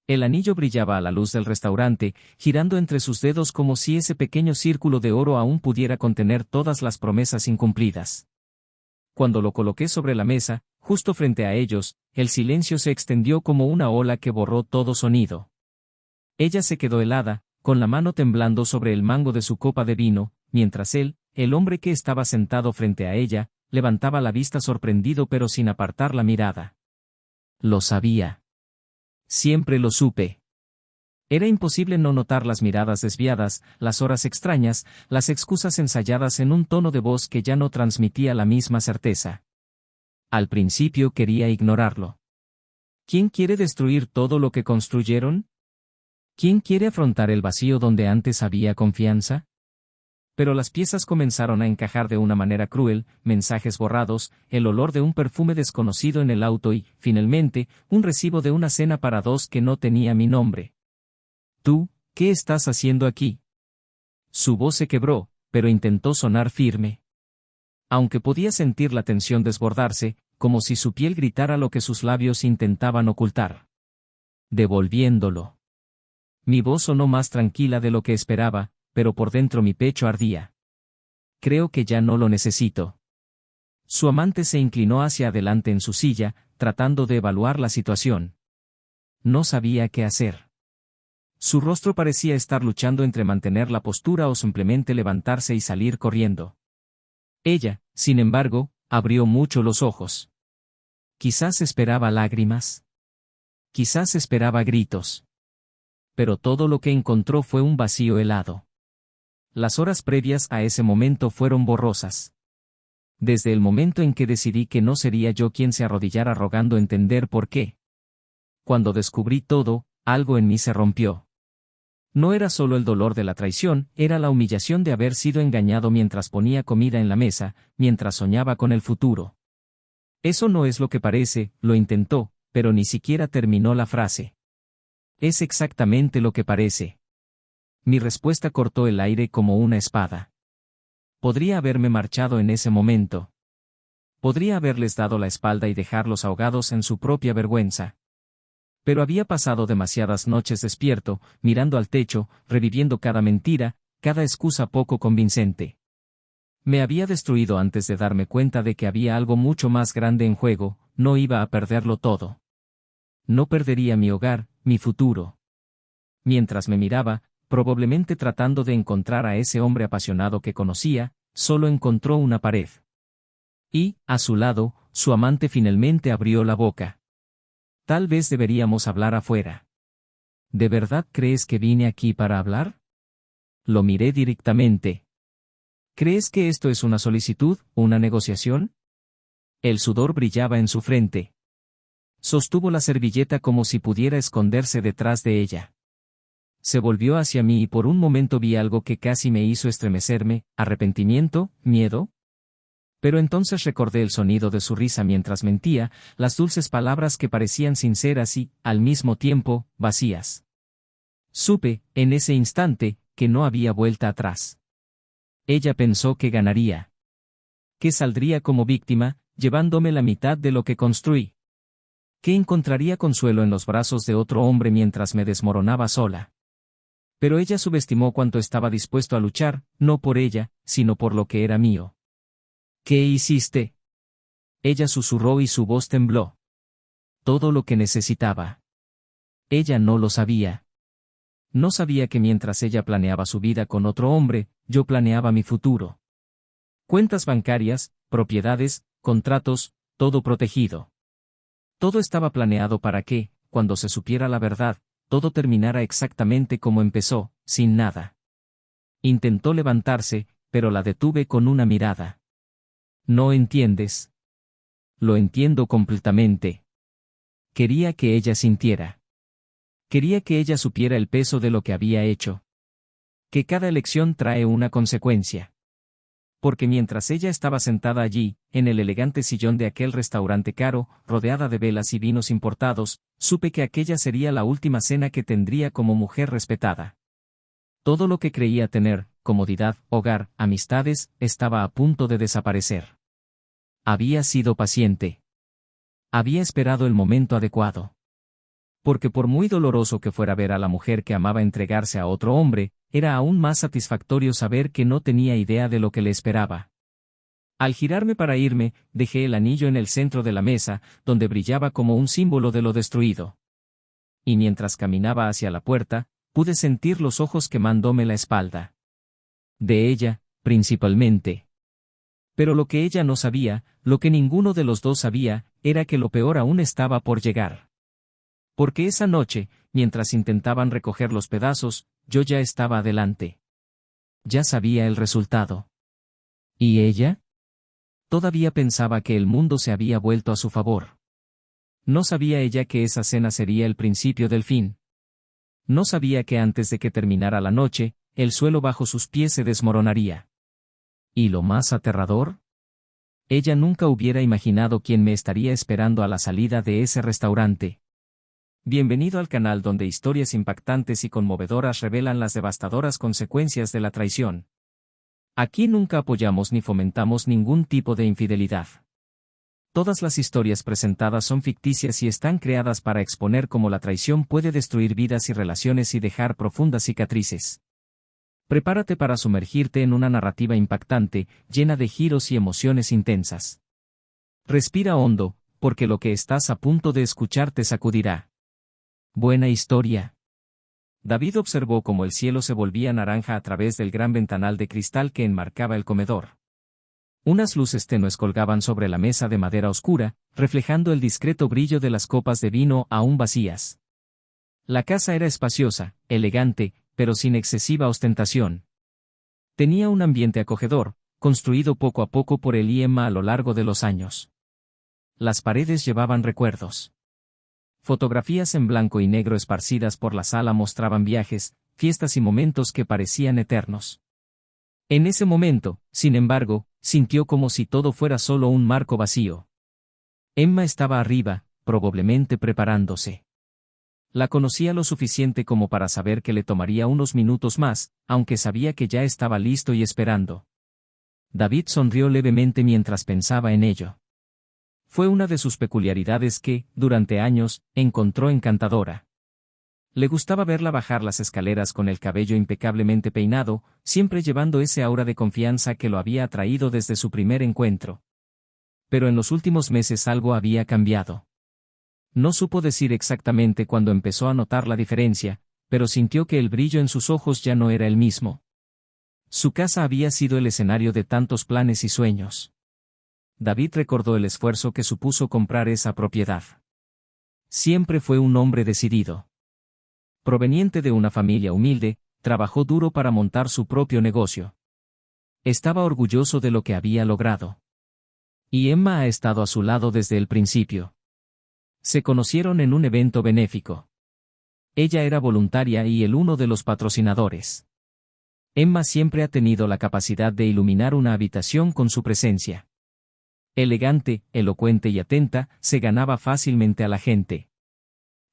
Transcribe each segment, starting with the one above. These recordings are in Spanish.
El anillo brillaba a la luz del restaurante, girando entre sus dedos como si ese pequeño círculo de oro aún pudiera contener todas las promesas incumplidas. Cuando lo coloqué sobre la mesa, justo frente a ellos, el silencio se extendió como una ola que borró todo sonido. Ella se quedó helada, con la mano temblando sobre el mango de su copa de vino, mientras él, el hombre que estaba sentado frente a ella, levantaba la vista sorprendido pero sin apartar la mirada. Lo sabía. Siempre lo supe. Era imposible no notar las miradas desviadas, las horas extrañas, las excusas ensayadas en un tono de voz que ya no transmitía la misma certeza. Al principio quería ignorarlo. ¿Quién quiere destruir todo lo que construyeron? ¿Quién quiere afrontar el vacío donde antes había confianza? Pero las piezas comenzaron a encajar de una manera cruel, mensajes borrados, el olor de un perfume desconocido en el auto y, finalmente, un recibo de una cena para dos que no tenía mi nombre. ¿Tú, qué estás haciendo aquí? Su voz se quebró, pero intentó sonar firme. Aunque podía sentir la tensión desbordarse, como si su piel gritara lo que sus labios intentaban ocultar. Devolviéndolo. Mi voz sonó más tranquila de lo que esperaba, pero por dentro mi pecho ardía. Creo que ya no lo necesito. Su amante se inclinó hacia adelante en su silla, tratando de evaluar la situación. No sabía qué hacer. Su rostro parecía estar luchando entre mantener la postura o simplemente levantarse y salir corriendo. Ella, sin embargo, abrió mucho los ojos. Quizás esperaba lágrimas. Quizás esperaba gritos. Pero todo lo que encontró fue un vacío helado. Las horas previas a ese momento fueron borrosas. Desde el momento en que decidí que no sería yo quien se arrodillara rogando entender por qué. Cuando descubrí todo, algo en mí se rompió. No era solo el dolor de la traición, era la humillación de haber sido engañado mientras ponía comida en la mesa, mientras soñaba con el futuro. Eso no es lo que parece, lo intentó, pero ni siquiera terminó la frase. Es exactamente lo que parece. Mi respuesta cortó el aire como una espada. Podría haberme marchado en ese momento. Podría haberles dado la espalda y dejarlos ahogados en su propia vergüenza. Pero había pasado demasiadas noches despierto, mirando al techo, reviviendo cada mentira, cada excusa poco convincente. Me había destruido antes de darme cuenta de que había algo mucho más grande en juego, no iba a perderlo todo. No perdería mi hogar, mi futuro. Mientras me miraba, probablemente tratando de encontrar a ese hombre apasionado que conocía, solo encontró una pared. Y, a su lado, su amante finalmente abrió la boca. Tal vez deberíamos hablar afuera. ¿De verdad crees que vine aquí para hablar? Lo miré directamente. ¿Crees que esto es una solicitud, una negociación? El sudor brillaba en su frente. Sostuvo la servilleta como si pudiera esconderse detrás de ella. Se volvió hacia mí y por un momento vi algo que casi me hizo estremecerme, arrepentimiento, miedo. Pero entonces recordé el sonido de su risa mientras mentía, las dulces palabras que parecían sinceras y, al mismo tiempo, vacías. Supe, en ese instante, que no había vuelta atrás. Ella pensó que ganaría. Que saldría como víctima, llevándome la mitad de lo que construí. Que encontraría consuelo en los brazos de otro hombre mientras me desmoronaba sola. Pero ella subestimó cuánto estaba dispuesto a luchar, no por ella, sino por lo que era mío. ¿Qué hiciste? Ella susurró y su voz tembló. Todo lo que necesitaba. Ella no lo sabía. No sabía que mientras ella planeaba su vida con otro hombre, yo planeaba mi futuro. Cuentas bancarias, propiedades, contratos, todo protegido. Todo estaba planeado para que, cuando se supiera la verdad, todo terminara exactamente como empezó, sin nada. Intentó levantarse, pero la detuve con una mirada. ¿No entiendes? Lo entiendo completamente. Quería que ella sintiera. Quería que ella supiera el peso de lo que había hecho. Que cada elección trae una consecuencia. Porque mientras ella estaba sentada allí, en el elegante sillón de aquel restaurante caro, rodeada de velas y vinos importados, supe que aquella sería la última cena que tendría como mujer respetada. Todo lo que creía tener, comodidad, hogar, amistades, estaba a punto de desaparecer. Había sido paciente. Había esperado el momento adecuado. Porque por muy doloroso que fuera ver a la mujer que amaba entregarse a otro hombre, era aún más satisfactorio saber que no tenía idea de lo que le esperaba. Al girarme para irme, dejé el anillo en el centro de la mesa, donde brillaba como un símbolo de lo destruido. Y mientras caminaba hacia la puerta, pude sentir los ojos quemándome la espalda. De ella, principalmente. Pero lo que ella no sabía, lo que ninguno de los dos sabía, era que lo peor aún estaba por llegar. Porque esa noche, mientras intentaban recoger los pedazos, yo ya estaba adelante. Ya sabía el resultado. ¿Y ella? Todavía pensaba que el mundo se había vuelto a su favor. No sabía ella que esa cena sería el principio del fin. No sabía que antes de que terminara la noche, el suelo bajo sus pies se desmoronaría. ¿Y lo más aterrador? Ella nunca hubiera imaginado quién me estaría esperando a la salida de ese restaurante. Bienvenido al canal donde historias impactantes y conmovedoras revelan las devastadoras consecuencias de la traición. Aquí nunca apoyamos ni fomentamos ningún tipo de infidelidad. Todas las historias presentadas son ficticias y están creadas para exponer cómo la traición puede destruir vidas y relaciones y dejar profundas cicatrices. Prepárate para sumergirte en una narrativa impactante, llena de giros y emociones intensas. Respira hondo, porque lo que estás a punto de escuchar te sacudirá. Buena historia. David observó cómo el cielo se volvía naranja a través del gran ventanal de cristal que enmarcaba el comedor. Unas luces tenues colgaban sobre la mesa de madera oscura, reflejando el discreto brillo de las copas de vino aún vacías. La casa era espaciosa, elegante, pero sin excesiva ostentación. Tenía un ambiente acogedor, construido poco a poco por él y Emma a lo largo de los años. Las paredes llevaban recuerdos. Fotografías en blanco y negro esparcidas por la sala mostraban viajes, fiestas y momentos que parecían eternos. En ese momento, sin embargo, sintió como si todo fuera solo un marco vacío. Emma estaba arriba, probablemente preparándose. La conocía lo suficiente como para saber que le tomaría unos minutos más, aunque sabía que ya estaba listo y esperando. David sonrió levemente mientras pensaba en ello. Fue una de sus peculiaridades que, durante años, encontró encantadora. Le gustaba verla bajar las escaleras con el cabello impecablemente peinado, siempre llevando ese aura de confianza que lo había atraído desde su primer encuentro. Pero en los últimos meses algo había cambiado. No supo decir exactamente cuándo empezó a notar la diferencia, pero sintió que el brillo en sus ojos ya no era el mismo. Su casa había sido el escenario de tantos planes y sueños. David recordó el esfuerzo que supuso comprar esa propiedad. Siempre fue un hombre decidido. Proveniente de una familia humilde, trabajó duro para montar su propio negocio. Estaba orgulloso de lo que había logrado. Y Emma ha estado a su lado desde el principio. Se conocieron en un evento benéfico. Ella era voluntaria y él uno de los patrocinadores. Emma siempre ha tenido la capacidad de iluminar una habitación con su presencia. Elegante, elocuente y atenta, se ganaba fácilmente a la gente.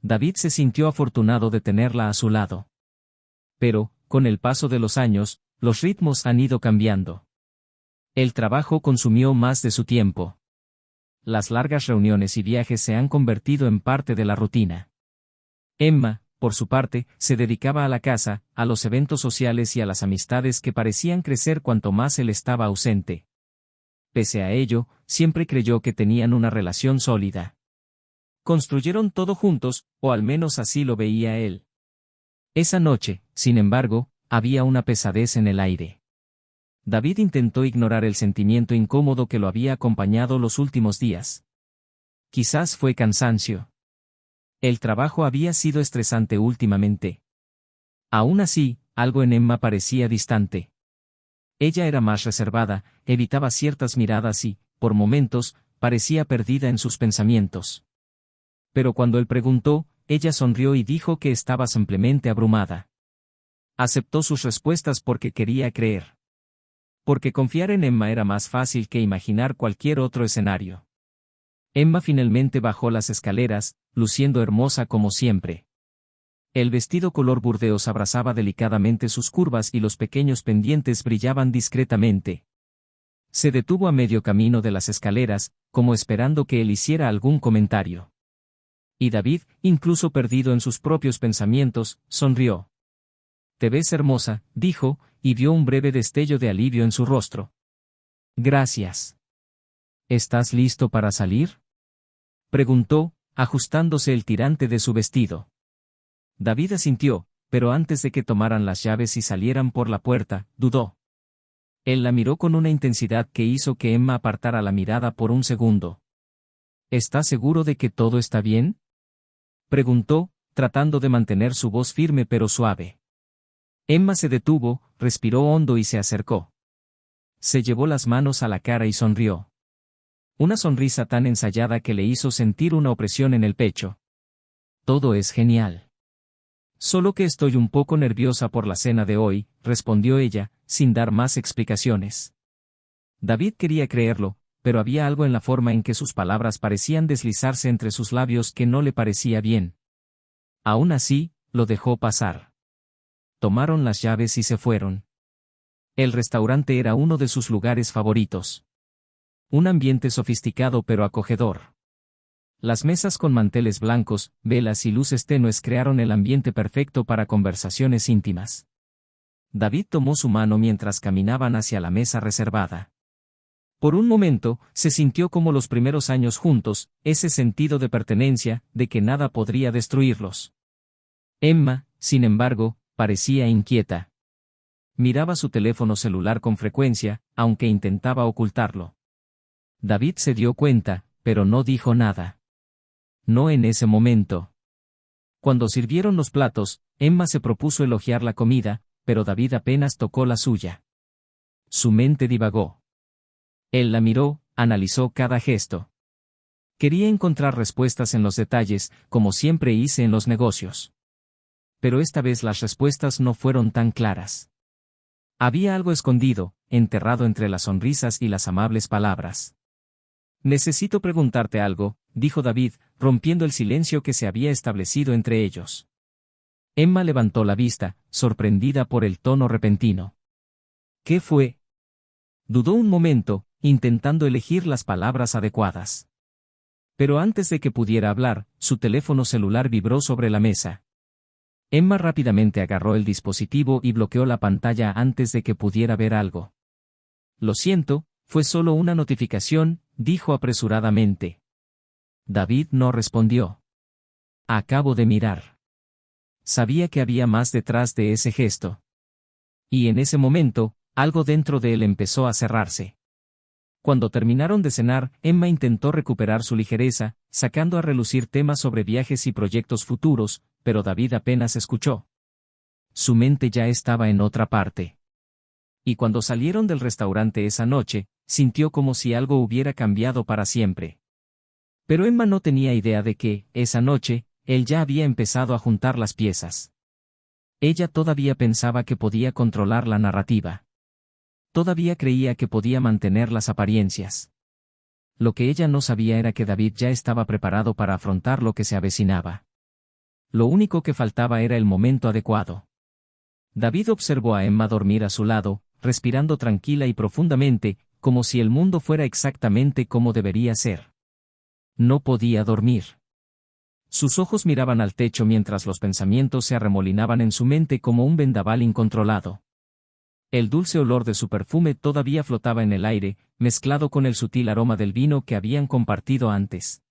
David se sintió afortunado de tenerla a su lado. Pero, con el paso de los años, los ritmos han ido cambiando. El trabajo consumió más de su tiempo. Las largas reuniones y viajes se han convertido en parte de la rutina. Emma, por su parte, se dedicaba a la casa, a los eventos sociales y a las amistades que parecían crecer cuanto más él estaba ausente. Pese a ello, siempre creyó que tenían una relación sólida. Construyeron todo juntos, o al menos así lo veía él. Esa noche, sin embargo, había una pesadez en el aire. David intentó ignorar el sentimiento incómodo que lo había acompañado los últimos días. Quizás fue cansancio. El trabajo había sido estresante últimamente. Aún así, algo en Emma parecía distante. Ella era más reservada, evitaba ciertas miradas y, por momentos, parecía perdida en sus pensamientos. Pero cuando él preguntó, ella sonrió y dijo que estaba simplemente abrumada. Aceptó sus respuestas porque quería creer. Porque confiar en Emma era más fácil que imaginar cualquier otro escenario. Emma finalmente bajó las escaleras, luciendo hermosa como siempre. El vestido color burdeos abrazaba delicadamente sus curvas y los pequeños pendientes brillaban discretamente. Se detuvo a medio camino de las escaleras, como esperando que él hiciera algún comentario. Y David, incluso perdido en sus propios pensamientos, sonrió. «Te ves hermosa», dijo, y vio un breve destello de alivio en su rostro. «Gracias». «¿Estás listo para salir?», preguntó, ajustándose el tirante de su vestido. David asintió, pero antes de que tomaran las llaves y salieran por la puerta, dudó. Él la miró con una intensidad que hizo que Emma apartara la mirada por un segundo. «¿Estás seguro de que todo está bien?», preguntó, tratando de mantener su voz firme pero suave. Emma se detuvo, respiró hondo y se acercó. Se llevó las manos a la cara y sonrió. Una sonrisa tan ensayada que le hizo sentir una opresión en el pecho. «Todo es genial. Solo que estoy un poco nerviosa por la cena de hoy», respondió ella, sin dar más explicaciones. David quería creerlo, pero había algo en la forma en que sus palabras parecían deslizarse entre sus labios que no le parecía bien. Aún así, lo dejó pasar. Tomaron las llaves y se fueron. El restaurante era uno de sus lugares favoritos. Un ambiente sofisticado pero acogedor. Las mesas con manteles blancos, velas y luces tenues crearon el ambiente perfecto para conversaciones íntimas. David tomó su mano mientras caminaban hacia la mesa reservada. Por un momento, se sintió como los primeros años juntos, ese sentido de pertenencia, de que nada podría destruirlos. Emma, sin embargo, parecía inquieta. Miraba su teléfono celular con frecuencia, aunque intentaba ocultarlo. David se dio cuenta, pero no dijo nada. No en ese momento. Cuando sirvieron los platos, Emma se propuso elogiar la comida, pero David apenas tocó la suya. Su mente divagó. Él la miró, analizó cada gesto. Quería encontrar respuestas en los detalles, como siempre hice en los negocios. Pero esta vez las respuestas no fueron tan claras. Había algo escondido, enterrado entre las sonrisas y las amables palabras. «Necesito preguntarte algo», dijo David, rompiendo el silencio que se había establecido entre ellos. Emma levantó la vista, sorprendida por el tono repentino. «¿Qué fue?». Dudó un momento, intentando elegir las palabras adecuadas. Pero antes de que pudiera hablar, su teléfono celular vibró sobre la mesa. Emma rápidamente agarró el dispositivo y bloqueó la pantalla antes de que pudiera ver algo. «Lo siento, fue solo una notificación», dijo apresuradamente. David no respondió. «Acabo de mirar». Sabía que había más detrás de ese gesto. Y en ese momento, algo dentro de él empezó a cerrarse. Cuando terminaron de cenar, Emma intentó recuperar su ligereza, sacando a relucir temas sobre viajes y proyectos futuros, pero David apenas escuchó. Su mente ya estaba en otra parte. Y cuando salieron del restaurante esa noche, sintió como si algo hubiera cambiado para siempre. Pero Emma no tenía idea de que, esa noche, él ya había empezado a juntar las piezas. Ella todavía pensaba que podía controlar la narrativa. Todavía creía que podía mantener las apariencias. Lo que ella no sabía era que David ya estaba preparado para afrontar lo que se avecinaba. Lo único que faltaba era el momento adecuado. David observó a Emma dormir a su lado, respirando tranquila y profundamente, como si el mundo fuera exactamente como debería ser. No podía dormir. Sus ojos miraban al techo mientras los pensamientos se arremolinaban en su mente como un vendaval incontrolado. El dulce olor de su perfume todavía flotaba en el aire, mezclado con el sutil aroma del vino que habían compartido antes.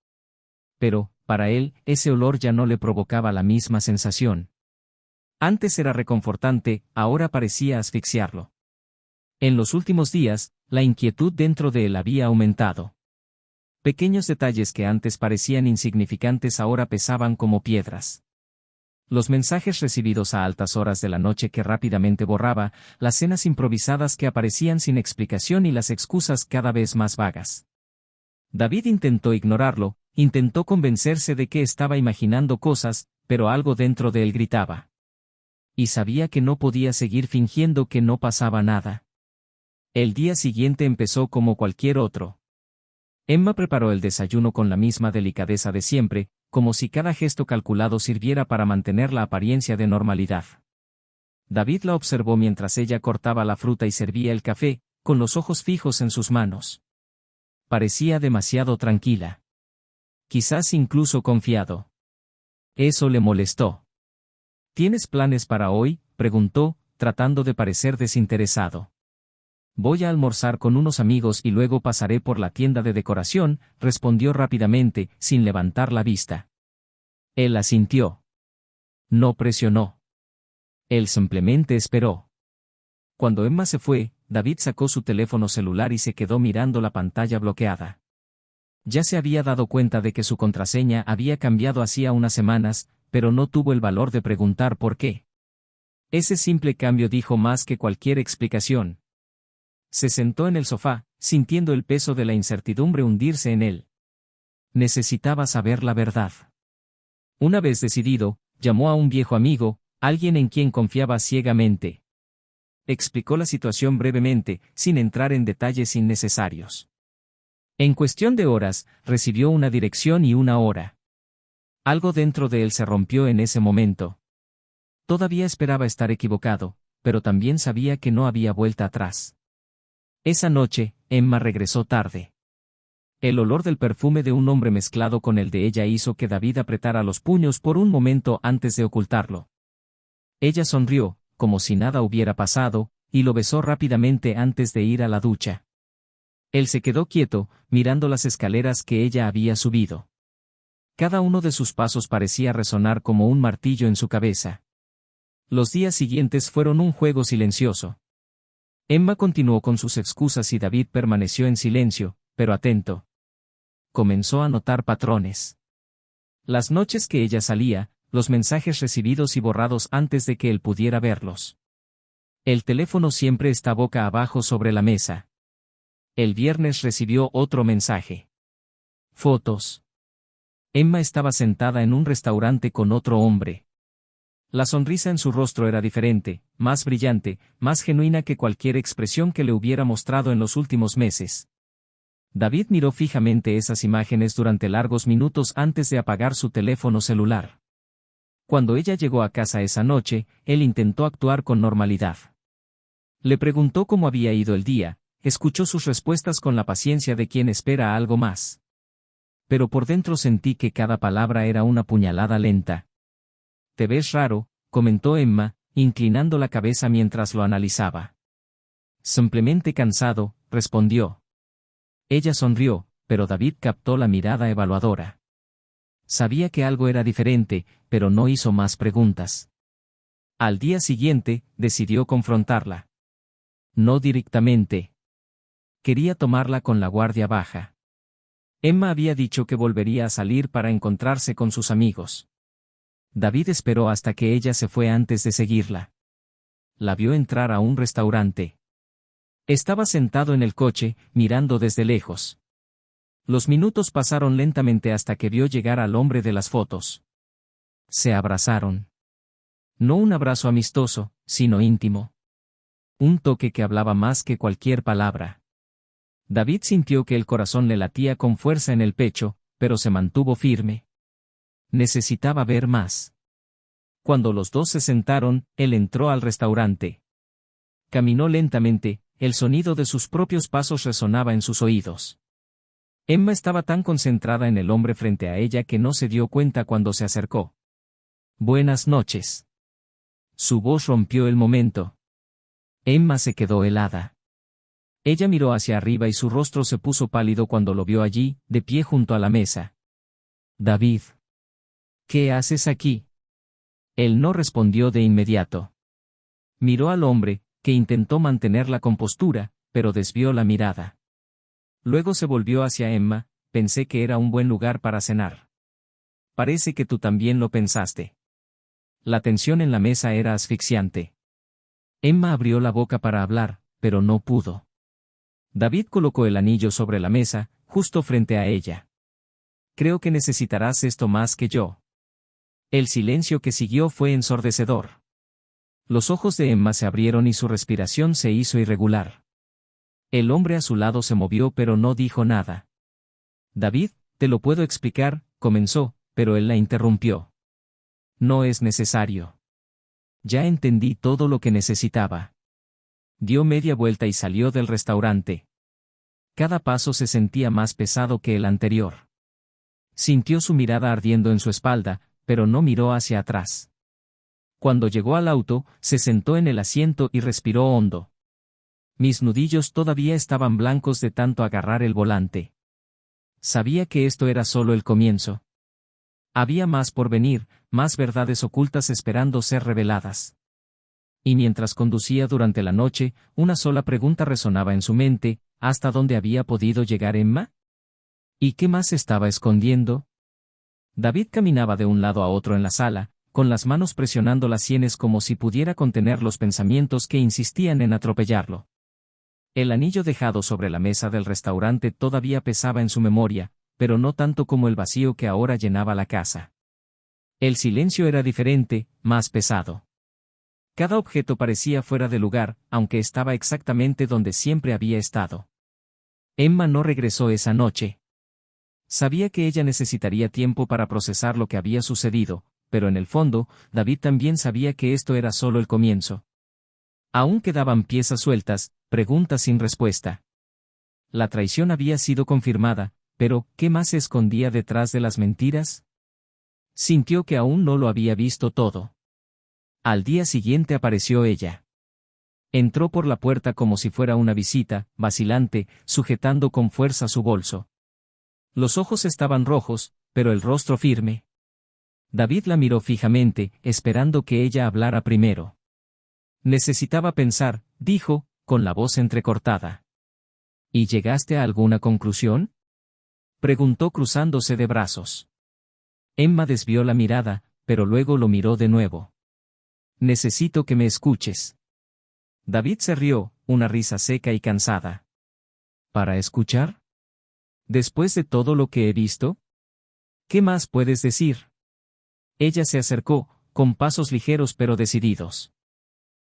Pero, para él, ese olor ya no le provocaba la misma sensación. Antes era reconfortante, ahora parecía asfixiarlo. En los últimos días, la inquietud dentro de él había aumentado. Pequeños detalles que antes parecían insignificantes ahora pesaban como piedras. Los mensajes recibidos a altas horas de la noche que rápidamente borraba, las cenas improvisadas que aparecían sin explicación y las excusas cada vez más vagas. David intentó ignorarlo, intentó convencerse de que estaba imaginando cosas, pero algo dentro de él gritaba. Y sabía que no podía seguir fingiendo que no pasaba nada. El día siguiente empezó como cualquier otro. Emma preparó el desayuno con la misma delicadeza de siempre, como si cada gesto calculado sirviera para mantener la apariencia de normalidad. David la observó mientras ella cortaba la fruta y servía el café, con los ojos fijos en sus manos. Parecía demasiado tranquila. Quizás incluso confiado. Eso le molestó. ¿Tienes planes para hoy?, preguntó, tratando de parecer desinteresado. Voy a almorzar con unos amigos y luego pasaré por la tienda de decoración, respondió rápidamente, sin levantar la vista. Él asintió. No presionó. Él simplemente esperó. Cuando Emma se fue, David sacó su teléfono celular y se quedó mirando la pantalla bloqueada. Ya se había dado cuenta de que su contraseña había cambiado hacía unas semanas, pero no tuvo el valor de preguntar por qué. Ese simple cambio dijo más que cualquier explicación. Se sentó en el sofá, sintiendo el peso de la incertidumbre hundirse en él. Necesitaba saber la verdad. Una vez decidido, llamó a un viejo amigo, alguien en quien confiaba ciegamente. Explicó la situación brevemente, sin entrar en detalles innecesarios. En cuestión de horas, recibió una dirección y una hora. Algo dentro de él se rompió en ese momento. Todavía esperaba estar equivocado, pero también sabía que no había vuelta atrás. Esa noche, Emma regresó tarde. El olor del perfume de un hombre mezclado con el de ella hizo que David apretara los puños por un momento antes de ocultarlo. Ella sonrió, como si nada hubiera pasado, y lo besó rápidamente antes de ir a la ducha. Él se quedó quieto, mirando las escaleras que ella había subido. Cada uno de sus pasos parecía resonar como un martillo en su cabeza. Los días siguientes fueron un juego silencioso. Emma continuó con sus excusas y David permaneció en silencio, pero atento. Comenzó a notar patrones. Las noches que ella salía, los mensajes recibidos y borrados antes de que él pudiera verlos. El teléfono siempre está boca abajo sobre la mesa. El viernes recibió otro mensaje. Fotos. Emma estaba sentada en un restaurante con otro hombre. La sonrisa en su rostro era diferente, más brillante, más genuina que cualquier expresión que le hubiera mostrado en los últimos meses. David miró fijamente esas imágenes durante largos minutos antes de apagar su teléfono celular. Cuando ella llegó a casa esa noche, él intentó actuar con normalidad. Le preguntó cómo había ido el día, escuchó sus respuestas con la paciencia de quien espera algo más. Pero por dentro sentí que cada palabra era una puñalada lenta. «Te ves raro», comentó Emma, inclinando la cabeza mientras lo analizaba. «Simplemente cansado», respondió. Ella sonrió, pero David captó la mirada evaluadora. Sabía que algo era diferente, pero no hizo más preguntas. Al día siguiente, decidió confrontarla. No directamente. Quería tomarla con la guardia baja. Emma había dicho que volvería a salir para encontrarse con sus amigos. David esperó hasta que ella se fue antes de seguirla. La vio entrar a un restaurante. Estaba sentado en el coche, mirando desde lejos. Los minutos pasaron lentamente hasta que vio llegar al hombre de las fotos. Se abrazaron. No un abrazo amistoso, sino íntimo. Un toque que hablaba más que cualquier palabra. David sintió que el corazón le latía con fuerza en el pecho, pero se mantuvo firme. Necesitaba ver más. Cuando los dos se sentaron, él entró al restaurante. Caminó lentamente, el sonido de sus propios pasos resonaba en sus oídos. Emma estaba tan concentrada en el hombre frente a ella que no se dio cuenta cuando se acercó. «Buenas noches». Su voz rompió el momento. Emma se quedó helada. Ella miró hacia arriba y su rostro se puso pálido cuando lo vio allí, de pie junto a la mesa. «David. ¿Qué haces aquí?» Él no respondió de inmediato. Miró al hombre, que intentó mantener la compostura, pero desvió la mirada. Luego se volvió hacia Emma. «Pensé que era un buen lugar para cenar. Parece que tú también lo pensaste». La tensión en la mesa era asfixiante. Emma abrió la boca para hablar, pero no pudo. David colocó el anillo sobre la mesa, justo frente a ella. «Creo que necesitarás esto más que yo». El silencio que siguió fue ensordecedor. Los ojos de Emma se abrieron y su respiración se hizo irregular. El hombre a su lado se movió pero no dijo nada. «David, te lo puedo explicar», comenzó, pero él la interrumpió. «No es necesario. Ya entendí todo lo que necesitaba». Dio media vuelta y salió del restaurante. Cada paso se sentía más pesado que el anterior. Sintió su mirada ardiendo en su espalda, pero no miró hacia atrás. Cuando llegó al auto, se sentó en el asiento y respiró hondo. Mis nudillos todavía estaban blancos de tanto agarrar el volante. Sabía que esto era solo el comienzo. Había más por venir, más verdades ocultas esperando ser reveladas. Y mientras conducía durante la noche, una sola pregunta resonaba en su mente: ¿hasta dónde había podido llegar Emma? ¿Y qué más estaba escondiendo? David caminaba de un lado a otro en la sala, con las manos presionando las sienes como si pudiera contener los pensamientos que insistían en atropellarlo. El anillo dejado sobre la mesa del restaurante todavía pesaba en su memoria, pero no tanto como el vacío que ahora llenaba la casa. El silencio era diferente, más pesado. Cada objeto parecía fuera de lugar, aunque estaba exactamente donde siempre había estado. Emma no regresó esa noche. Sabía que ella necesitaría tiempo para procesar lo que había sucedido, pero en el fondo, David también sabía que esto era solo el comienzo. Aún quedaban piezas sueltas, preguntas sin respuesta. La traición había sido confirmada, pero ¿qué más se escondía detrás de las mentiras? Sintió que aún no lo había visto todo. Al día siguiente apareció ella. Entró por la puerta como si fuera una visita, vacilante, sujetando con fuerza su bolso. Los ojos estaban rojos, pero el rostro firme. David la miró fijamente, esperando que ella hablara primero. Necesitaba pensar, dijo, con la voz entrecortada. ¿Y llegaste a alguna conclusión? Preguntó cruzándose de brazos. Emma desvió la mirada, pero luego lo miró de nuevo. Necesito que me escuches. David se rió, una risa seca y cansada. ¿Para escuchar? ¿Después de todo lo que he visto? ¿Qué más puedes decir? Ella se acercó, con pasos ligeros pero decididos.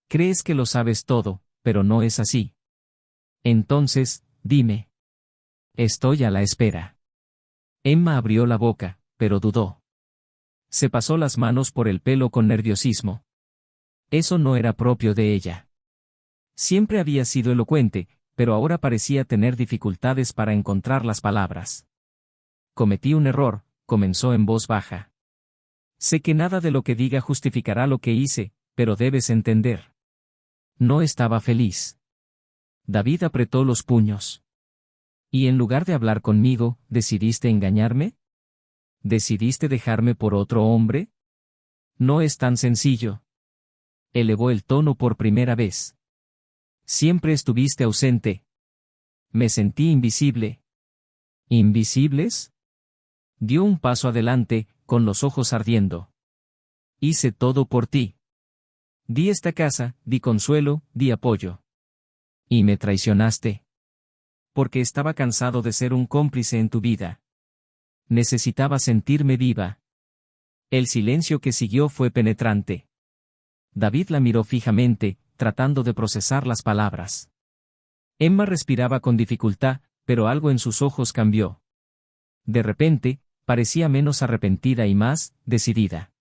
Crees que lo sabes todo, pero no es así. Entonces, dime. Estoy a la espera. Emma abrió la boca, pero dudó. Se pasó las manos por el pelo con nerviosismo. Eso no era propio de ella. Siempre había sido elocuente, pero ahora parecía tener dificultades para encontrar las palabras. Cometí un error, comenzó en voz baja. Sé que nada de lo que diga justificará lo que hice, pero debes entender. No estaba feliz. David apretó los puños. ¿Y en lugar de hablar conmigo, decidiste engañarme? ¿Decidiste dejarme por otro hombre? No es tan sencillo. Elevó el tono por primera vez. Siempre estuviste ausente. Me sentí invisible. ¿Invisibles? Dio un paso adelante, con los ojos ardiendo. Hice todo por ti. Di esta casa, di consuelo, di apoyo. Y me traicionaste. Porque estaba cansado de ser un cómplice en tu vida. Necesitaba sentirme viva. El silencio que siguió fue penetrante. David la miró fijamente, tratando de procesar las palabras. Emma respiraba con dificultad, pero algo en sus ojos cambió. De repente, parecía menos arrepentida y más decidida.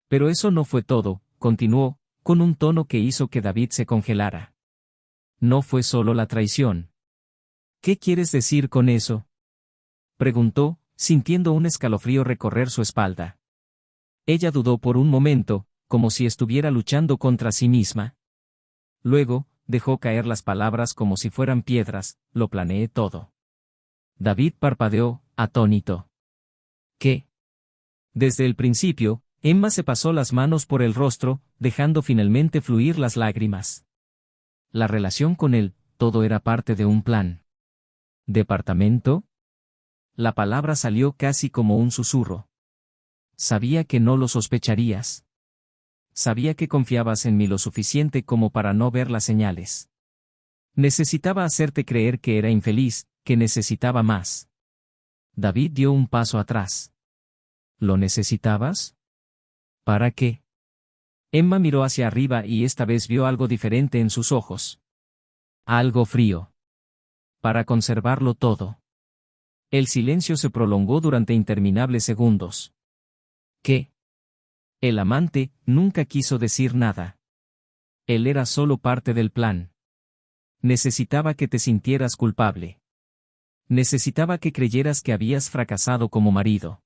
Pero eso no fue todo, continuó, con un tono que hizo que David se congelara. No fue solo la traición. ¿Qué quieres decir con eso? Preguntó, sintiendo un escalofrío recorrer su espalda. Ella dudó por un momento, como si estuviera luchando contra sí misma. Luego, dejó caer las palabras como si fueran piedras: lo planeé todo. David parpadeó, atónito. ¿Qué? Desde el principio, Emma se pasó las manos por el rostro, dejando finalmente fluir las lágrimas. La relación con él, todo era parte de un plan. ¿Departamento? La palabra salió casi como un susurro. Sabía que no lo sospecharías. Sabía que confiabas en mí lo suficiente como para no ver las señales. Necesitaba hacerte creer que era infeliz, que necesitaba más. David dio un paso atrás. ¿Lo necesitabas? ¿Para qué? Emma miró hacia arriba y esta vez vio algo diferente en sus ojos. Algo frío. Para conservarlo todo. El silencio se prolongó durante interminables segundos. ¿Qué? El amante nunca quiso decir nada. Él era solo parte del plan. Necesitaba que te sintieras culpable. Necesitaba que creyeras que habías fracasado como marido.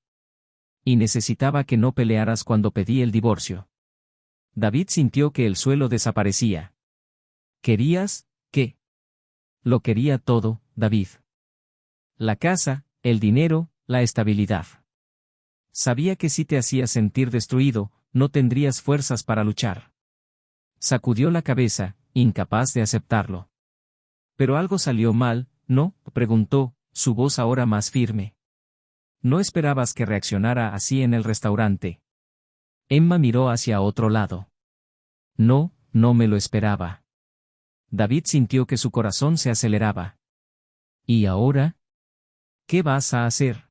Y necesitaba que no pelearas cuando pedí el divorcio. David sintió que el suelo desaparecía. ¿Querías qué? Lo quería todo, David. La casa, el dinero, la estabilidad. Sabía que si te hacías sentir destruido, no tendrías fuerzas para luchar. Sacudió la cabeza, incapaz de aceptarlo. Pero algo salió mal, ¿no?, preguntó, su voz ahora más firme. No esperabas que reaccionara así en el restaurante. Emma miró hacia otro lado. No, no me lo esperaba. David sintió que su corazón se aceleraba. ¿Y ahora? ¿Qué vas a hacer?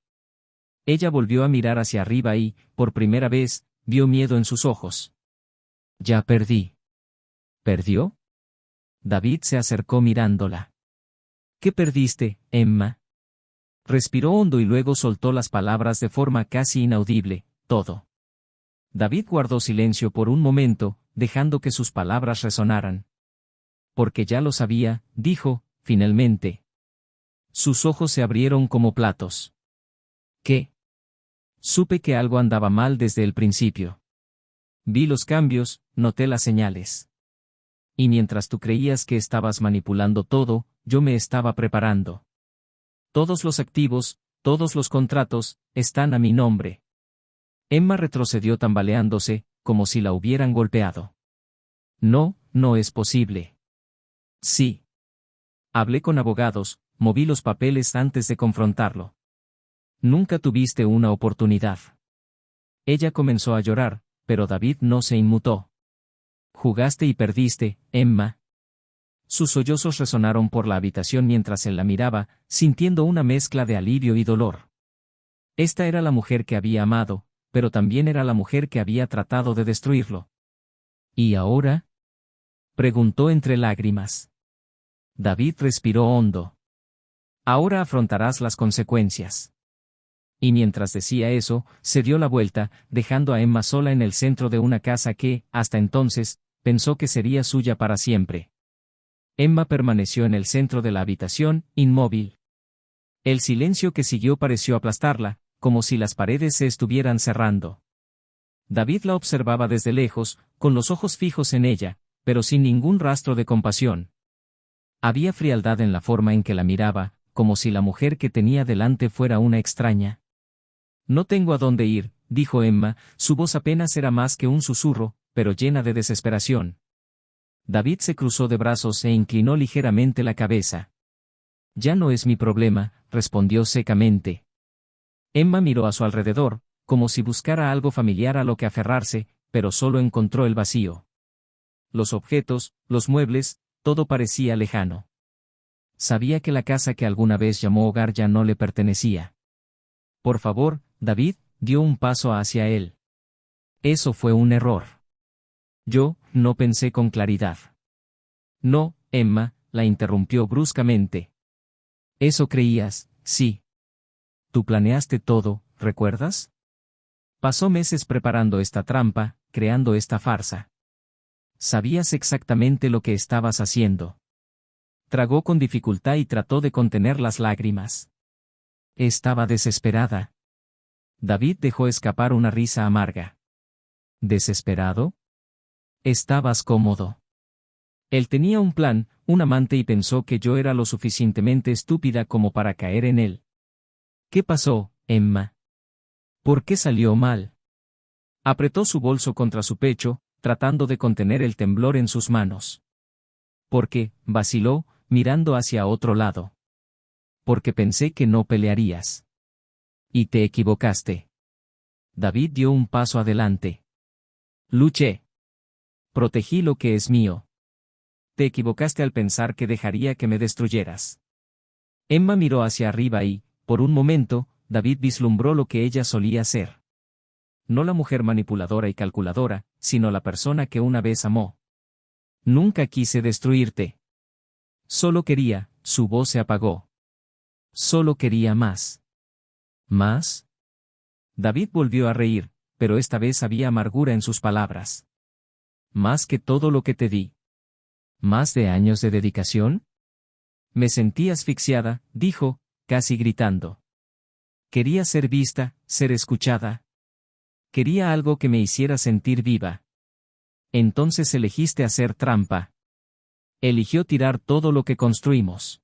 Ella volvió a mirar hacia arriba y, por primera vez, vio miedo en sus ojos. Ya perdí. ¿Perdió? David se acercó mirándola. ¿Qué perdiste, Emma? Respiró hondo y luego soltó las palabras de forma casi inaudible, todo. David guardó silencio por un momento, dejando que sus palabras resonaran. Porque ya lo sabía, dijo, finalmente. Sus ojos se abrieron como platos. ¿Qué? Supe que algo andaba mal desde el principio. Vi los cambios, noté las señales. Y mientras tú creías que estabas manipulando todo, yo me estaba preparando. Todos los activos, todos los contratos, están a mi nombre. Emma retrocedió tambaleándose, como si la hubieran golpeado. No, no es posible. Sí. Hablé con abogados, moví los papeles antes de confrontarlo. Nunca tuviste una oportunidad. Ella comenzó a llorar, pero David no se inmutó. Jugaste y perdiste, Emma. Sus sollozos resonaron por la habitación mientras él la miraba, sintiendo una mezcla de alivio y dolor. Esta era la mujer que había amado, pero también era la mujer que había tratado de destruirlo. ¿Y ahora? Preguntó entre lágrimas. David respiró hondo. Ahora afrontarás las consecuencias. Y mientras decía eso, se dio la vuelta, dejando a Emma sola en el centro de una casa que, hasta entonces, pensó que sería suya para siempre. Emma permaneció en el centro de la habitación, inmóvil. El silencio que siguió pareció aplastarla, como si las paredes se estuvieran cerrando. David la observaba desde lejos, con los ojos fijos en ella, pero sin ningún rastro de compasión. Había frialdad en la forma en que la miraba, como si la mujer que tenía delante fuera una extraña. No tengo a dónde ir, dijo Emma, su voz apenas era más que un susurro, pero llena de desesperación. David se cruzó de brazos e inclinó ligeramente la cabeza. Ya no es mi problema, respondió secamente. Emma miró a su alrededor, como si buscara algo familiar a lo que aferrarse, pero solo encontró el vacío. Los objetos, los muebles, todo parecía lejano. Sabía que la casa que alguna vez llamó hogar ya no le pertenecía. Por favor, David, dio un paso hacia él. Eso fue un error. Yo, no pensé con claridad. No, Emma, la interrumpió bruscamente. Eso creías, sí. Tú planeaste todo, ¿recuerdas? Pasó meses preparando esta trampa, creando esta farsa. Sabías exactamente lo que estabas haciendo. Tragó con dificultad y trató de contener las lágrimas. Estaba desesperada. David dejó escapar una risa amarga. ¿Desesperado? Estabas cómodo. Él tenía un plan, un amante y pensó que yo era lo suficientemente estúpida como para caer en él. ¿Qué pasó, Emma? ¿Por qué salió mal? Apretó su bolso contra su pecho, tratando de contener el temblor en sus manos. ¿Por qué? Vaciló, mirando hacia otro lado. Porque pensé que no pelearías. Y te equivocaste. David dio un paso adelante. Luché. Protegí lo que es mío. Te equivocaste al pensar que dejaría que me destruyeras. Emma miró hacia arriba y, por un momento, David vislumbró lo que ella solía ser. No la mujer manipuladora y calculadora, sino la persona que una vez amó. Nunca quise destruirte. Solo quería, su voz se apagó. Solo quería más. ¿Más? David volvió a reír, pero esta vez había amargura en sus palabras. Más que todo lo que te di. ¿Más de años de dedicación? Me sentí asfixiada, dijo, casi gritando. Quería ser vista, ser escuchada. Quería algo que me hiciera sentir viva. Entonces elegiste hacer trampa. Eligió tirar todo lo que construimos.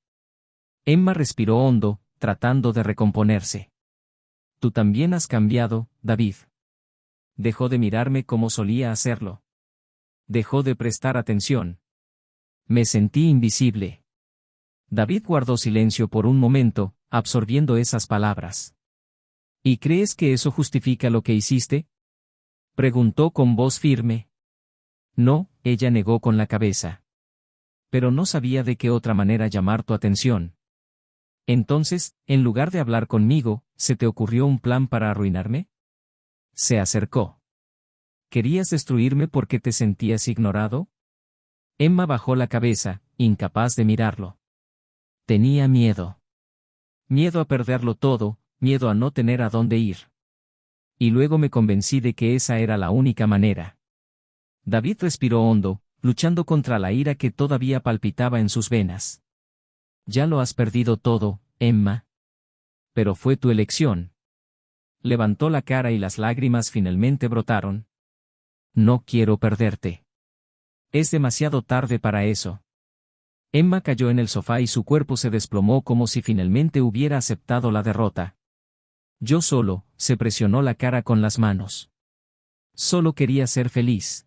Emma respiró hondo, tratando de recomponerse. Tú también has cambiado, David. Dejó de mirarme como solía hacerlo. Dejó de prestar atención. Me sentí invisible. David guardó silencio por un momento, absorbiendo esas palabras. ¿Y crees que eso justifica lo que hiciste? Preguntó con voz firme. No, ella negó con la cabeza. Pero no sabía de qué otra manera llamar tu atención. Entonces, en lugar de hablar conmigo, ¿se te ocurrió un plan para arruinarme? Se acercó. ¿Querías destruirme porque te sentías ignorado? Emma bajó la cabeza, incapaz de mirarlo. Tenía miedo. Miedo a perderlo todo, miedo a no tener a dónde ir. Y luego me convencí de que esa era la única manera. David respiró hondo, luchando contra la ira que todavía palpitaba en sus venas. Ya lo has perdido todo, Emma. Pero fue tu elección. Levantó la cara y las lágrimas finalmente brotaron. No quiero perderte. Es demasiado tarde para eso. Emma cayó en el sofá y su cuerpo se desplomó como si finalmente hubiera aceptado la derrota. Yo solo, se presionó la cara con las manos. Solo quería ser feliz.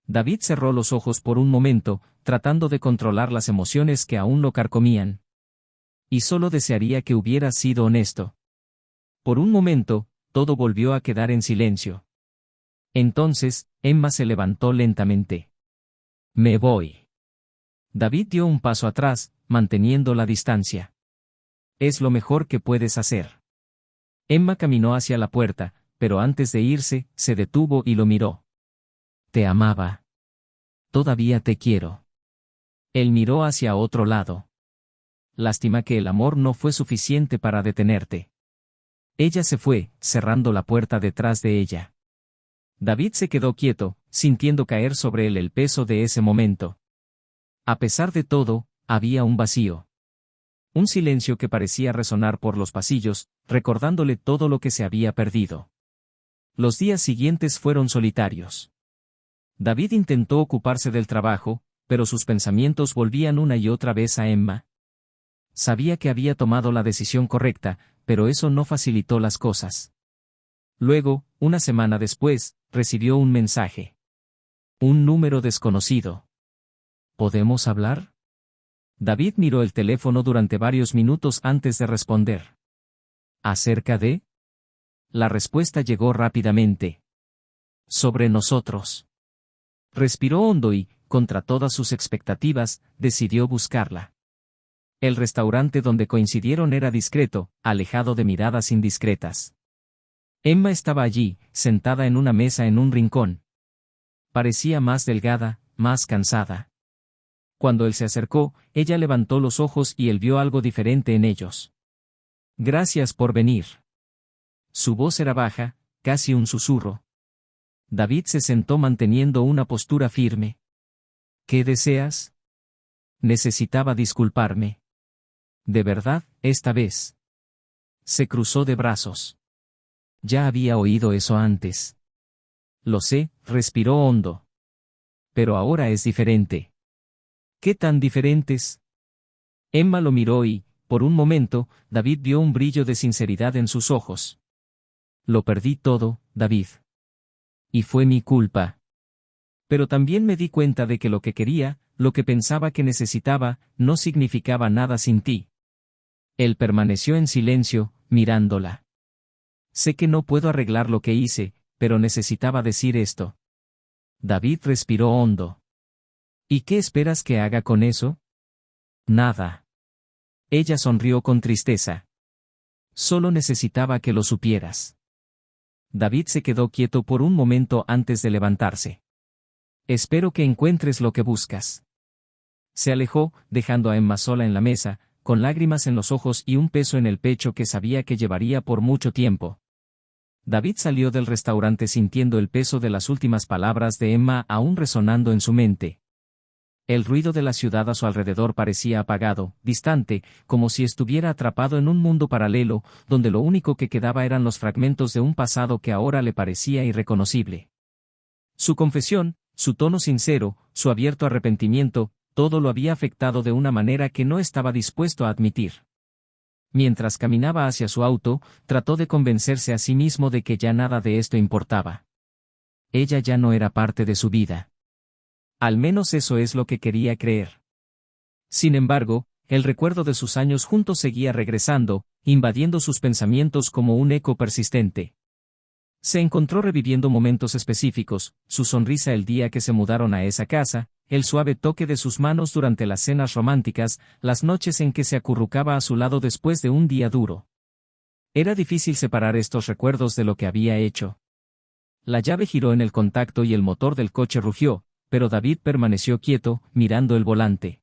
David cerró los ojos por un momento, tratando de controlar las emociones que aún lo carcomían. Y solo desearía que hubiera sido honesto. Por un momento, todo volvió a quedar en silencio. Entonces, Emma se levantó lentamente. Me voy. David dio un paso atrás, manteniendo la distancia. Es lo mejor que puedes hacer. Emma caminó hacia la puerta, pero antes de irse, se detuvo y lo miró. Te amaba. Todavía te quiero. Él miró hacia otro lado. Lástima que el amor no fue suficiente para detenerte. Ella se fue, cerrando la puerta detrás de ella. David se quedó quieto, sintiendo caer sobre él el peso de ese momento. A pesar de todo, había un vacío. Un silencio que parecía resonar por los pasillos, recordándole todo lo que se había perdido. Los días siguientes fueron solitarios. David intentó ocuparse del trabajo, pero sus pensamientos volvían una y otra vez a Emma. Sabía que había tomado la decisión correcta, pero eso no facilitó las cosas. Luego, una semana después, recibió un mensaje. Un número desconocido. ¿Podemos hablar? David miró el teléfono durante varios minutos antes de responder. ¿Acerca de? La respuesta llegó rápidamente. Sobre nosotros. Respiró hondo y, contra todas sus expectativas, decidió buscarla. El restaurante donde coincidieron era discreto, alejado de miradas indiscretas. Emma estaba allí, sentada en una mesa en un rincón. Parecía más delgada, más cansada. Cuando él se acercó, ella levantó los ojos y él vio algo diferente en ellos. Gracias por venir. Su voz era baja, casi un susurro. David se sentó manteniendo una postura firme. ¿Qué deseas? Necesitaba disculparme. De verdad, esta vez. Se cruzó de brazos. Ya había oído eso antes. Lo sé, respiró hondo. Pero ahora es diferente. ¿Qué tan diferentes? Emma lo miró y, por un momento, David vio un brillo de sinceridad en sus ojos. Lo perdí todo, David. Y fue mi culpa. Pero también me di cuenta de que lo que quería, lo que pensaba que necesitaba, no significaba nada sin ti. Él permaneció en silencio, mirándola. Sé que no puedo arreglar lo que hice, pero necesitaba decir esto. David respiró hondo. ¿Y qué esperas que haga con eso? Nada. Ella sonrió con tristeza. Solo necesitaba que lo supieras. David se quedó quieto por un momento antes de levantarse. Espero que encuentres lo que buscas. Se alejó, dejando a Emma sola en la mesa, con lágrimas en los ojos y un peso en el pecho que sabía que llevaría por mucho tiempo. David salió del restaurante sintiendo el peso de las últimas palabras de Emma aún resonando en su mente. El ruido de la ciudad a su alrededor parecía apagado, distante, como si estuviera atrapado en un mundo paralelo, donde lo único que quedaba eran los fragmentos de un pasado que ahora le parecía irreconocible. Su confesión, su tono sincero, su abierto arrepentimiento, todo lo había afectado de una manera que no estaba dispuesto a admitir. Mientras caminaba hacia su auto, trató de convencerse a sí mismo de que ya nada de esto importaba. Ella ya no era parte de su vida. Al menos eso es lo que quería creer. Sin embargo, el recuerdo de sus años juntos seguía regresando, invadiendo sus pensamientos como un eco persistente. Se encontró reviviendo momentos específicos, su sonrisa el día que se mudaron a esa casa, el suave toque de sus manos durante las cenas románticas, las noches en que se acurrucaba a su lado después de un día duro. Era difícil separar estos recuerdos de lo que había hecho. La llave giró en el contacto y el motor del coche rugió, pero David permaneció quieto, mirando el volante.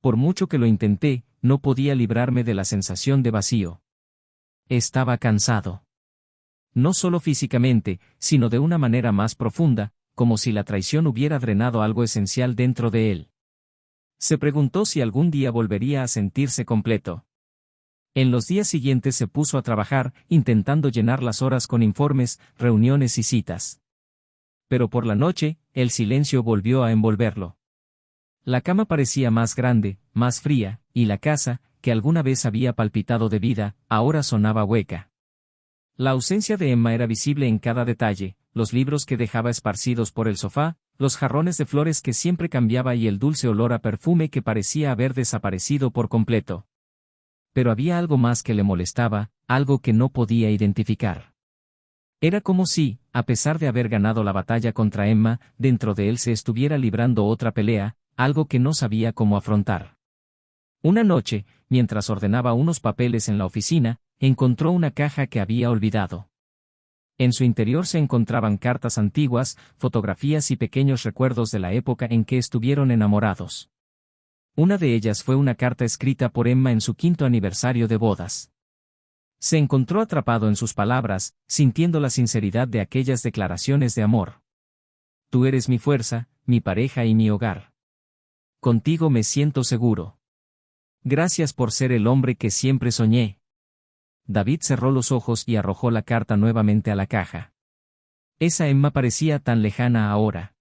Por mucho que lo intenté, no podía librarme de la sensación de vacío. Estaba cansado. No solo físicamente, sino de una manera más profunda, como si la traición hubiera drenado algo esencial dentro de él. Se preguntó si algún día volvería a sentirse completo. En los días siguientes se puso a trabajar, intentando llenar las horas con informes, reuniones y citas. Pero por la noche, el silencio volvió a envolverlo. La cama parecía más grande, más fría, y la casa, que alguna vez había palpitado de vida, ahora sonaba hueca. La ausencia de Emma era visible en cada detalle, los libros que dejaba esparcidos por el sofá, los jarrones de flores que siempre cambiaba y el dulce olor a perfume que parecía haber desaparecido por completo. Pero había algo más que le molestaba, algo que no podía identificar. Era como si, a pesar de haber ganado la batalla contra Emma, dentro de él se estuviera librando otra pelea, algo que no sabía cómo afrontar. Una noche, mientras ordenaba unos papeles en la oficina, encontró una caja que había olvidado. En su interior se encontraban cartas antiguas, fotografías y pequeños recuerdos de la época en que estuvieron enamorados. Una de ellas fue una carta escrita por Emma en su 5º aniversario de bodas. Se encontró atrapado en sus palabras, sintiendo la sinceridad de aquellas declaraciones de amor. Tú eres mi fuerza, mi pareja y mi hogar. Contigo me siento seguro. Gracias por ser el hombre que siempre soñé. David cerró los ojos y arrojó la carta nuevamente a la caja. Esa Emma parecía tan lejana ahora.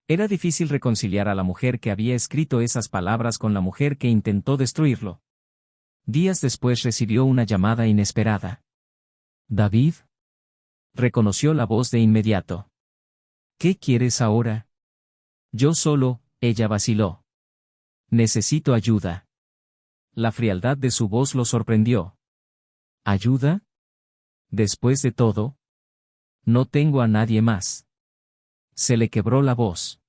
Era difícil reconciliar a la mujer que había escrito esas palabras con la mujer que intentó destruirlo. Días después recibió una llamada inesperada. ¿David? Reconoció la voz de inmediato. ¿Qué quieres ahora? Yo solo, ella vaciló. Necesito ayuda. La frialdad de su voz lo sorprendió. ¿Ayuda? Después de todo, no tengo a nadie más. Se le quebró la voz.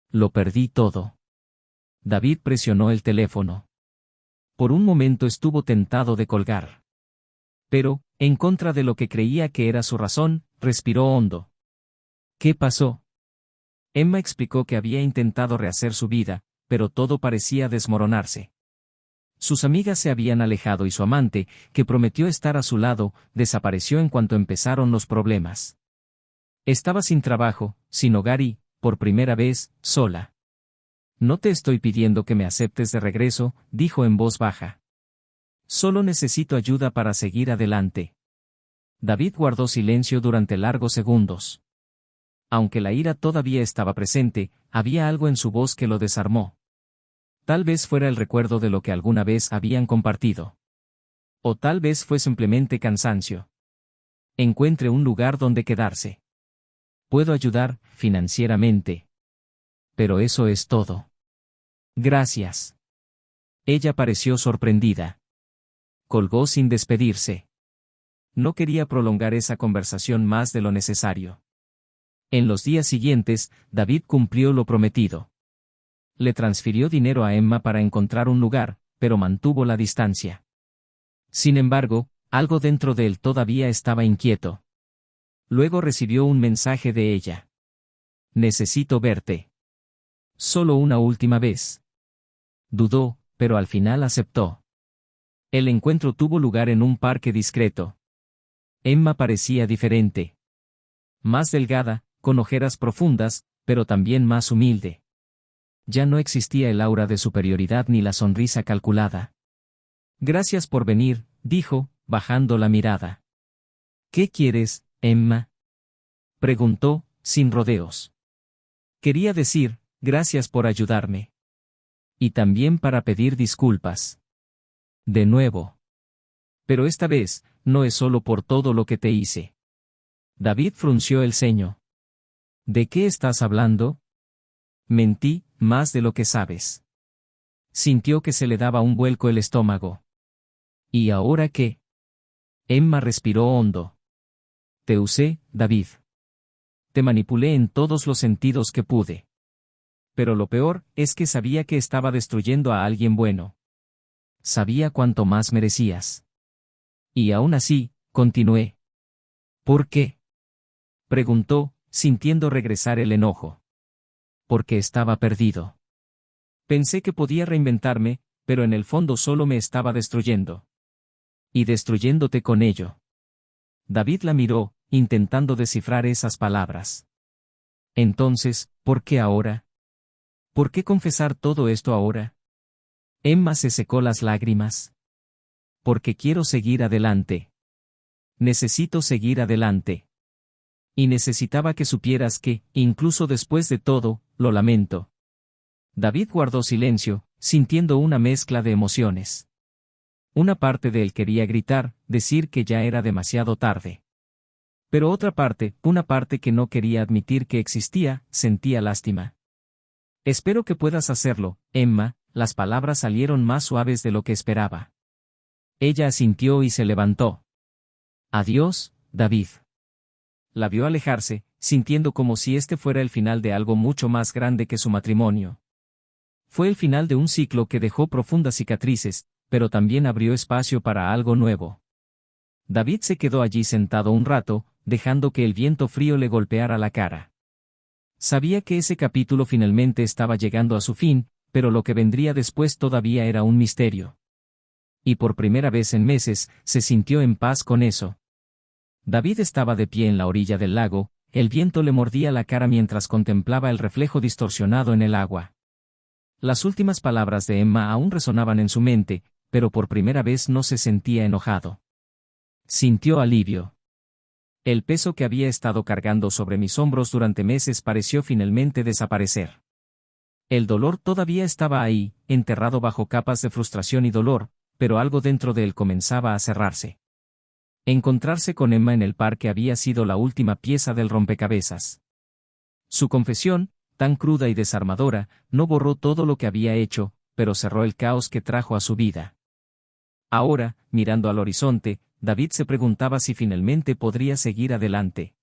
Lo perdí todo. David presionó el teléfono. Por un momento estuvo tentado de colgar. Pero, en contra de lo que creía que era su razón, respiró hondo. ¿Qué pasó? Emma explicó que había intentado rehacer su vida, pero todo parecía desmoronarse. Sus amigas se habían alejado y su amante, que prometió estar a su lado, desapareció en cuanto empezaron los problemas. Estaba sin trabajo, sin hogar y, por primera vez, sola. No te estoy pidiendo que me aceptes de regreso, dijo en voz baja. Solo necesito ayuda para seguir adelante. David guardó silencio durante largos segundos. Aunque la ira todavía estaba presente, había algo en su voz que lo desarmó. Tal vez fuera el recuerdo de lo que alguna vez habían compartido. O tal vez fue simplemente cansancio. Encuentre un lugar donde quedarse. Puedo ayudar, financieramente. Pero eso es todo. Gracias. Ella pareció sorprendida. Colgó sin despedirse. No quería prolongar esa conversación más de lo necesario. En los días siguientes, David cumplió lo prometido. Le transfirió dinero a Emma para encontrar un lugar, pero mantuvo la distancia. Sin embargo, algo dentro de él todavía estaba inquieto. Luego recibió un mensaje de ella. Necesito verte. Solo una última vez. Dudó, pero al final aceptó. El encuentro tuvo lugar en un parque discreto. Emma parecía diferente. Más delgada, con ojeras profundas, pero también más humilde. Ya no existía el aura de superioridad ni la sonrisa calculada. Gracias por venir, dijo, bajando la mirada. ¿Qué quieres, Emma? Preguntó, sin rodeos. Quería decir, gracias por ayudarme. Y también para pedir disculpas. De nuevo. Pero esta vez, no es solo por todo lo que te hice. David frunció el ceño. ¿De qué estás hablando? Mentí, más de lo que sabes. Sintió que se le daba un vuelco el estómago. ¿Y ahora qué? Emma respiró hondo. Te usé, David. Te manipulé en todos los sentidos que pude. Pero lo peor es que sabía que estaba destruyendo a alguien bueno. Sabía cuánto más merecías. Y aún así, continué. ¿Por qué? Preguntó, sintiendo regresar el enojo. Porque estaba perdido. Pensé que podía reinventarme, pero en el fondo solo me estaba destruyendo. Y destruyéndote con ello. David la miró, intentando descifrar esas palabras. Entonces, ¿por qué ahora? ¿Por qué confesar todo esto ahora? Emma se secó las lágrimas. Porque quiero seguir adelante. Necesito seguir adelante. Y necesitaba que supieras que, incluso después de todo, lo lamento. David guardó silencio, sintiendo una mezcla de emociones. Una parte de él quería gritar, decir que ya era demasiado tarde. Pero otra parte, una parte que no quería admitir que existía, sentía lástima. Espero que puedas hacerlo, Emma. Las palabras salieron más suaves de lo que esperaba. Ella asintió y se levantó. Adiós, David. La vio alejarse, sintiendo como si este fuera el final de algo mucho más grande que su matrimonio. Fue el final de un ciclo que dejó profundas cicatrices, pero también abrió espacio para algo nuevo. David se quedó allí sentado un rato, dejando que el viento frío le golpeara la cara. Sabía que ese capítulo finalmente estaba llegando a su fin, pero lo que vendría después todavía era un misterio. Y por primera vez en meses, se sintió en paz con eso. David estaba de pie en la orilla del lago, el viento le mordía la cara mientras contemplaba el reflejo distorsionado en el agua. Las últimas palabras de Emma aún resonaban en su mente, pero por primera vez no se sentía enojado. Sintió alivio. El peso que había estado cargando sobre mis hombros durante meses pareció finalmente desaparecer. El dolor todavía estaba ahí, enterrado bajo capas de frustración y dolor, pero algo dentro de él comenzaba a cerrarse. Encontrarse con Emma en el parque había sido la última pieza del rompecabezas. Su confesión, tan cruda y desarmadora, no borró todo lo que había hecho, pero cerró el caos que trajo a su vida. Ahora, mirando al horizonte, David se preguntaba si finalmente podría seguir adelante.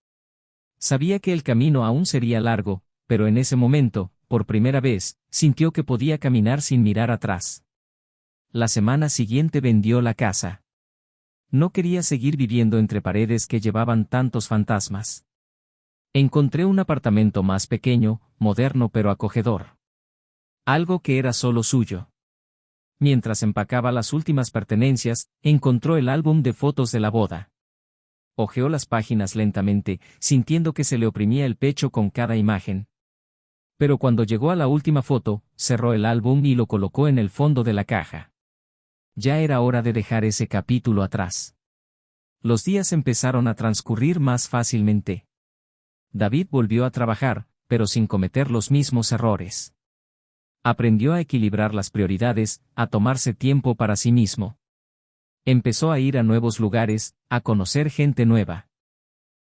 Sabía que el camino aún sería largo, pero en ese momento, por primera vez, sintió que podía caminar sin mirar atrás. La semana siguiente vendió la casa. No quería seguir viviendo entre paredes que llevaban tantos fantasmas. Encontré un apartamento más pequeño, moderno pero acogedor. Algo que era solo suyo. Mientras empacaba las últimas pertenencias, encontró el álbum de fotos de la boda. Hojeó las páginas lentamente, sintiendo que se le oprimía el pecho con cada imagen. Pero cuando llegó a la última foto, cerró el álbum y lo colocó en el fondo de la caja. Ya era hora de dejar ese capítulo atrás. Los días empezaron a transcurrir más fácilmente. David volvió a trabajar, pero sin cometer los mismos errores. Aprendió a equilibrar las prioridades, a tomarse tiempo para sí mismo. Empezó a ir a nuevos lugares, a conocer gente nueva.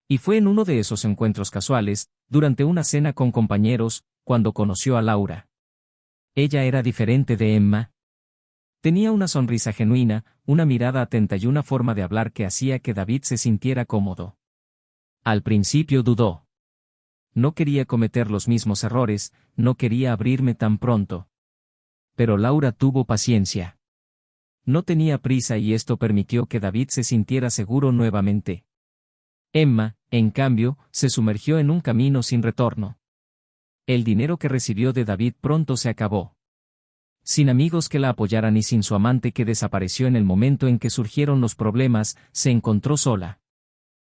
Y fue en uno de esos encuentros casuales, durante una cena con compañeros, cuando conoció a Laura. Ella era diferente de Emma. Tenía una sonrisa genuina, una mirada atenta y una forma de hablar que hacía que David se sintiera cómodo. Al principio dudó. No quería cometer los mismos errores, no quería abrirme tan pronto. Pero Laura tuvo paciencia. No tenía prisa y esto permitió que David se sintiera seguro nuevamente. Emma, en cambio, se sumergió en un camino sin retorno. El dinero que recibió de David pronto se acabó. Sin amigos que la apoyaran y sin su amante que desapareció en el momento en que surgieron los problemas, se encontró sola.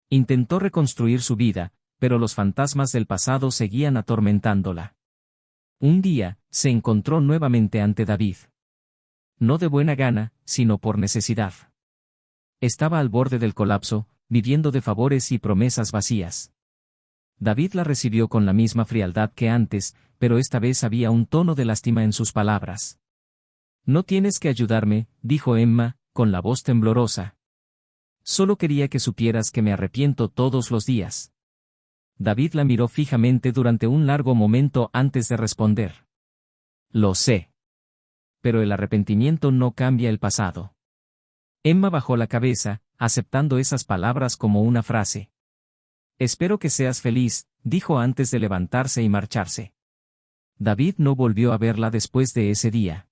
Intentó reconstruir su vida, pero los fantasmas del pasado seguían atormentándola. Un día, se encontró nuevamente ante David. No de buena gana, sino por necesidad. Estaba al borde del colapso, viviendo de favores y promesas vacías. David la recibió con la misma frialdad que antes, pero esta vez había un tono de lástima en sus palabras. «No tienes que ayudarme», dijo Emma, con la voz temblorosa. «Solo quería que supieras que me arrepiento todos los días». David la miró fijamente durante un largo momento antes de responder. «Lo sé. Pero el arrepentimiento no cambia el pasado». Emma bajó la cabeza, aceptando esas palabras como una frase. «Espero que seas feliz», dijo antes de levantarse y marcharse. David no volvió a verla después de ese día.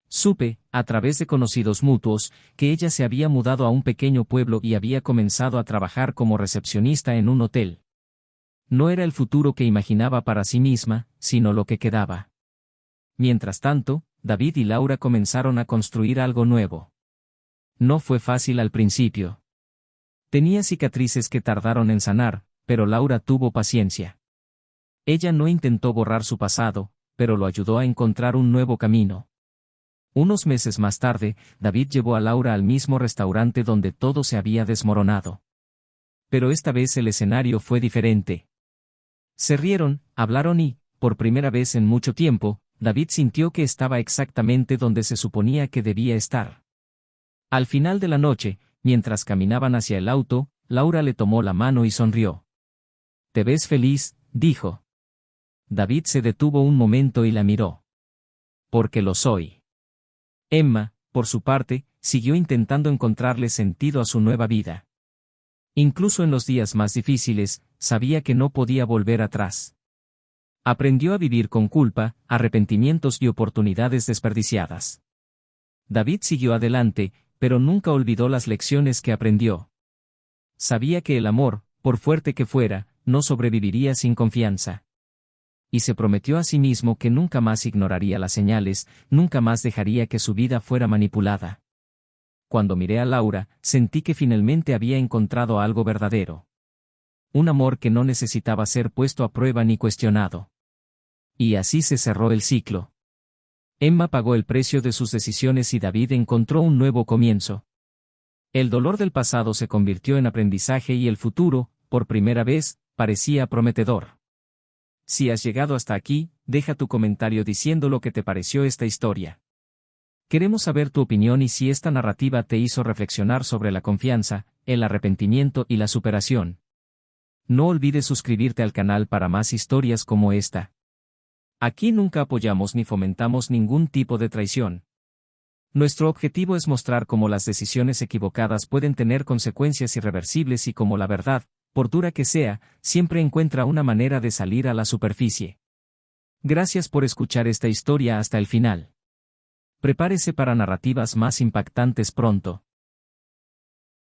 Supe, a través de conocidos mutuos, que ella se había mudado a un pequeño pueblo y había comenzado a trabajar como recepcionista en un hotel. No era el futuro que imaginaba para sí misma, sino lo que quedaba. Mientras tanto, David y Laura comenzaron a construir algo nuevo. No fue fácil al principio. Tenía cicatrices que tardaron en sanar, pero Laura tuvo paciencia. Ella no intentó borrar su pasado, pero lo ayudó a encontrar un nuevo camino. Unos meses más tarde, David llevó a Laura al mismo restaurante donde todo se había desmoronado. Pero esta vez el escenario fue diferente. Se rieron, hablaron y, por primera vez en mucho tiempo, David sintió que estaba exactamente donde se suponía que debía estar. Al final de la noche, mientras caminaban hacia el auto, Laura le tomó la mano y sonrió. «Te ves feliz», dijo. David se detuvo un momento y la miró. «Porque lo soy». Emma, por su parte, siguió intentando encontrarle sentido a su nueva vida. Incluso en los días más difíciles, sabía que no podía volver atrás. Aprendió a vivir con culpa, arrepentimientos y oportunidades desperdiciadas. David siguió adelante, pero nunca olvidó las lecciones que aprendió. Sabía que el amor, por fuerte que fuera, no sobreviviría sin confianza. Y se prometió a sí mismo que nunca más ignoraría las señales, nunca más dejaría que su vida fuera manipulada. Cuando miré a Laura, sentí que finalmente había encontrado algo verdadero. Un amor que no necesitaba ser puesto a prueba ni cuestionado. Y así se cerró el ciclo. Emma pagó el precio de sus decisiones y David encontró un nuevo comienzo. El dolor del pasado se convirtió en aprendizaje y el futuro, por primera vez, parecía prometedor. Si has llegado hasta aquí, deja tu comentario diciendo lo que te pareció esta historia. Queremos saber tu opinión y si esta narrativa te hizo reflexionar sobre la confianza, el arrepentimiento y la superación. No olvides suscribirte al canal para más historias como esta. Aquí nunca apoyamos ni fomentamos ningún tipo de traición. Nuestro objetivo es mostrar cómo las decisiones equivocadas pueden tener consecuencias irreversibles y cómo la verdad, por dura que sea, siempre encuentra una manera de salir a la superficie. Gracias por escuchar esta historia hasta el final. Prepárese para narrativas más impactantes pronto.